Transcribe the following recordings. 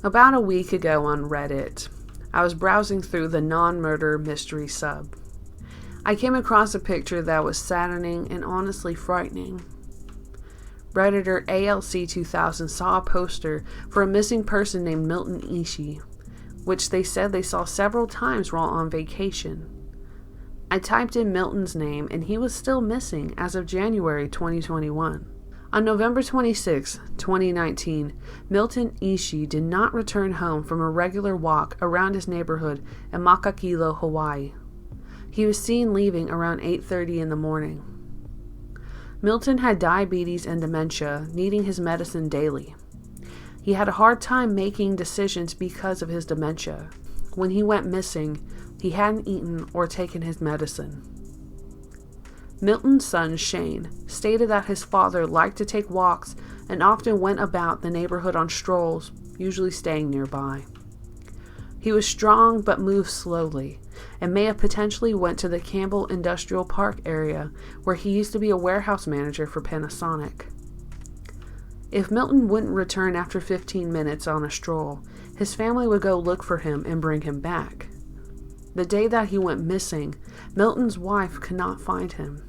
About a week ago on Reddit, I was browsing through the non-murder mystery sub. I came across a picture that was saddening and honestly frightening. Redditor ALC2000 saw a poster for a missing person named Milton Ishii, which they said they saw several times while on vacation. I typed in Milton's name and he was still missing as of January 2021. On November 26, 2019, Milton Ishii did not return home from a regular walk around his neighborhood in Makakilo, Hawaii. He was seen leaving around 8:30 in the morning. Milton had diabetes and dementia, needing his medicine daily. He had a hard time making decisions because of his dementia. When he went missing, he hadn't eaten or taken his medicine. Milton's son, Shane, stated that his father liked to take walks and often went about the neighborhood on strolls, usually staying nearby. He was strong but moved slowly, and may have potentially went to the Campbell Industrial Park area where he used to be a warehouse manager for Panasonic. If Milton wouldn't return after 15 minutes on a stroll, his family would go look for him and bring him back. The day that he went missing, Milton's wife could not find him.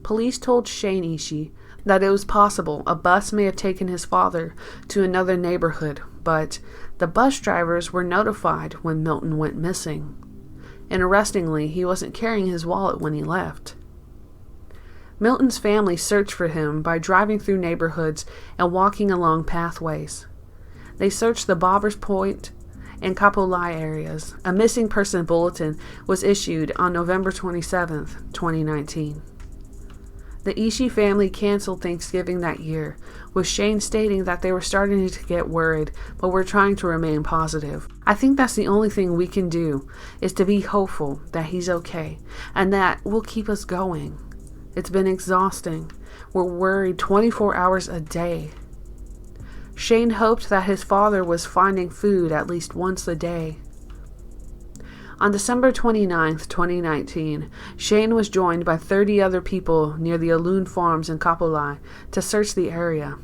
Police told Shane Ishii that it was possible a bus may have taken his father to another neighborhood, but the bus drivers were notified when Milton went missing. Interestingly, he wasn't carrying his wallet when he left. Milton's family searched for him by driving through neighborhoods and walking along pathways. They searched the Bobbers Point and Kapolei areas. A missing person bulletin was issued on November 27, 2019. The Ishii family canceled Thanksgiving that year, with Shane stating that they were starting to get worried, but were trying to remain positive. I think that's the only thing we can do, is to be hopeful that he's okay, and that will keep us going. It's been exhausting. We're worried 24 hours a day. Shane hoped that his father was finding food at least once a day. On December 29, 2019, Shane was joined by 30 other people near the Aloon Farms in Kapolei to search the area.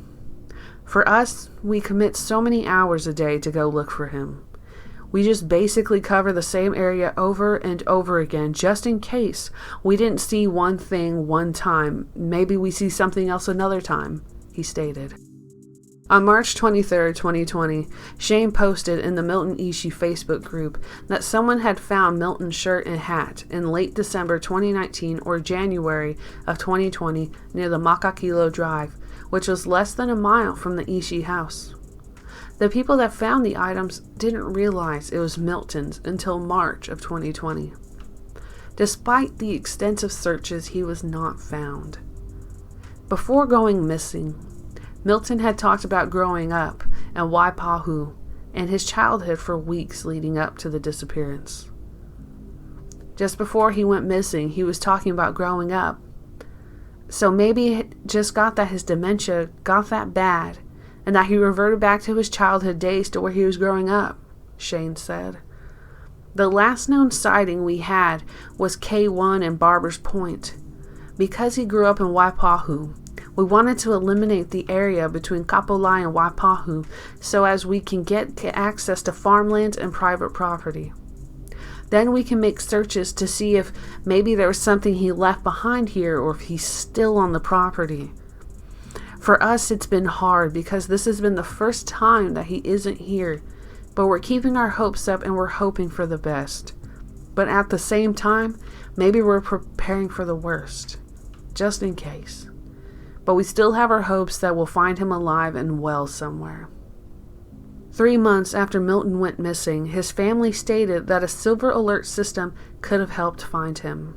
For us, we commit so many hours a day to go look for him. We just basically cover the same area over and over again, just in case we didn't see one thing one time. Maybe we see something else another time, he stated. On March 23, 2020, Shane posted in the Milton Ishii Facebook group that someone had found Milton's shirt and hat in late December 2019 or January of 2020 near the Makakilo Drive, which was less than a mile from the Ishii house. The people that found the items didn't realize it was Milton's until March of 2020. Despite the extensive searches, he was not found. Before going missing, Milton had talked about growing up in Waipahu and his childhood for weeks leading up to the disappearance. Just before he went missing, he was talking about growing up. So maybe it just got that his dementia got that bad and that he reverted back to his childhood days to where he was growing up, Shane said. The last known sighting we had was K1 in Bobbers Point. Because he grew up in Waipahu, we wanted to eliminate the area between Kapolei and Waipahu so as we can get access to farmland and private property. Then we can make searches to see if maybe there was something he left behind here or if he's still on the property. For us, it's been hard because this has been the first time that he isn't here, but we're keeping our hopes up and we're hoping for the best. But at the same time, maybe we're preparing for the worst, just in case. But we still have our hopes that we'll find him alive and well somewhere. 3 months after Milton went missing, his family stated that a silver alert system could have helped find him.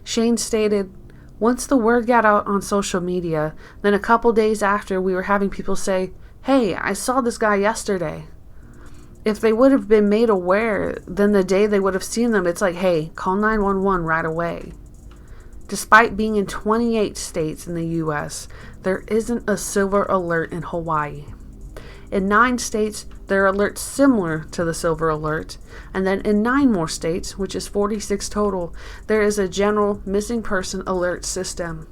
Shane stated, "Once the word got out on social media, then a couple days after we were having people say, 'Hey, I saw this guy yesterday.' If they would have been made aware, then the day they would have seen them, it's like, hey, call 911 right away." Despite being in 28 states in the U.S., there isn't a silver alert in Hawaii. In 9 states, there are alerts similar to the Silver Alert, and then in 9 more states, which is 46 total, there is a general missing person alert system.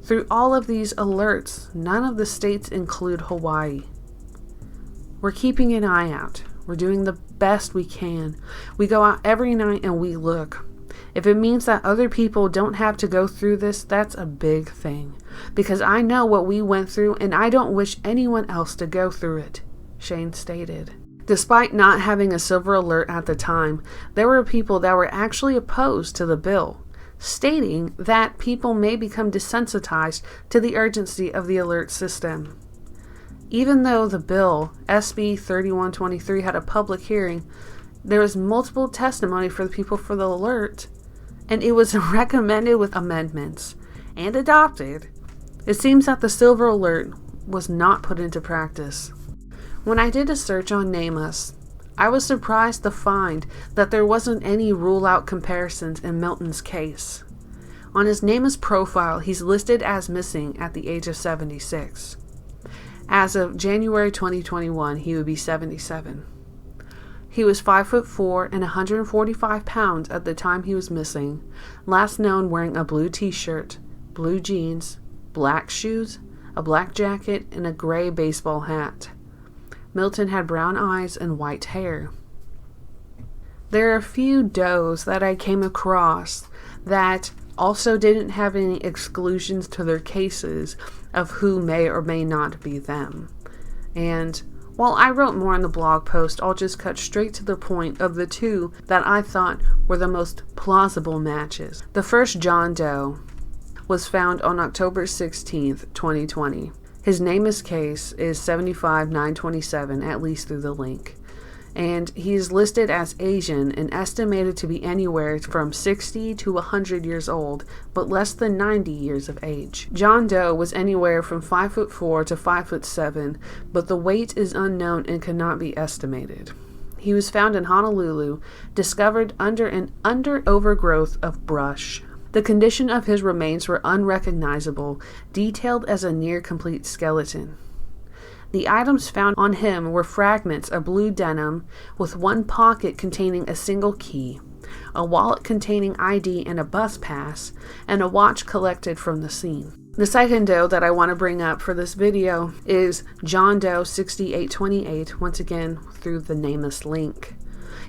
Through all of these alerts, none of the states include Hawaii. We're keeping an eye out. We're doing the best we can. We go out every night and we look. If it means that other people don't have to go through this, that's a big thing. Because I know what we went through and I don't wish anyone else to go through it, Shane stated. Despite not having a Silver Alert at the time, there were people that were actually opposed to the bill, stating that people may become desensitized to the urgency of the alert system. Even though the bill, SB 3123, had a public hearing, there was multiple testimony for the people for the alert, and it was recommended with amendments and adopted. It seems that the Silver Alert was not put into practice. When I did a search on NamUs, I was surprised to find that there wasn't any rule-out comparisons in Milton's case. On his NamUs profile, he's listed as missing at the age of 76. As of January 2021, he would be 77. He was 5'4" and 145 pounds at the time he was missing, last known wearing a blue t-shirt, blue jeans, black shoes, a black jacket, and a gray baseball hat. Milton had brown eyes and white hair. There are a few does that I came across that also didn't have any exclusions to their cases of who may or may not be them. And while I wrote more in the blog post, I'll just cut straight to the point of the 2 that I thought were the most plausible matches. The first John Doe was found on October 16th, 2020. His NamUs case is 75927, at least through the link. And he's listed as Asian and estimated to be anywhere from 60 to 100 years old, but less than 90 years of age. John Doe was anywhere from 5'4" to 5'7", but the weight is unknown and cannot be estimated. He was found in Honolulu, discovered under an overgrowth of brush. The condition of his remains were unrecognizable, detailed as a near-complete skeleton. The items found on him were fragments of blue denim with one pocket containing a single key, a wallet containing ID and a bus pass, and a watch collected from the scene. The second Doe that I want to bring up for this video is John Doe 6828, once again through the NamUs link.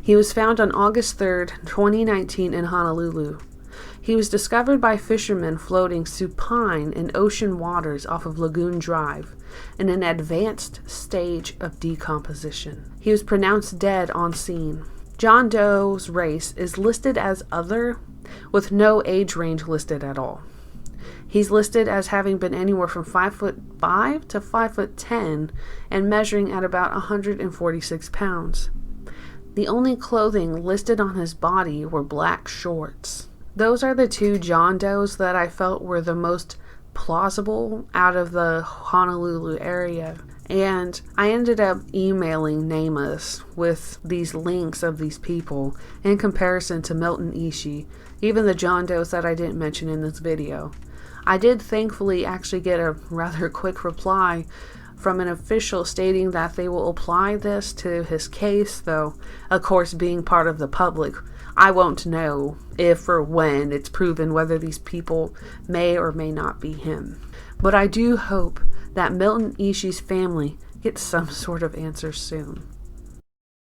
He was found on August 3rd, 2019 in Honolulu. He was discovered by fishermen floating supine in ocean waters off of Lagoon Drive in an advanced stage of decomposition. He was pronounced dead on scene. John Doe's race is listed as other, with no age range listed at all. He's listed as having been anywhere from 5'5" to 5'10" and measuring at about 146 pounds. The only clothing listed on his body were black shorts. Those are the 2 John Does that I felt were the most plausible out of the Honolulu area. And I ended up emailing NamUs with these links of these people in comparison to Milton Ishii, even the John Does that I didn't mention in this video. I did thankfully actually get a rather quick reply from an official stating that they will apply this to his case, though, of course, being part of the public, I won't know if or when it's proven whether these people may or may not be him. But I do hope that Milton Ishii's family gets some sort of answer soon.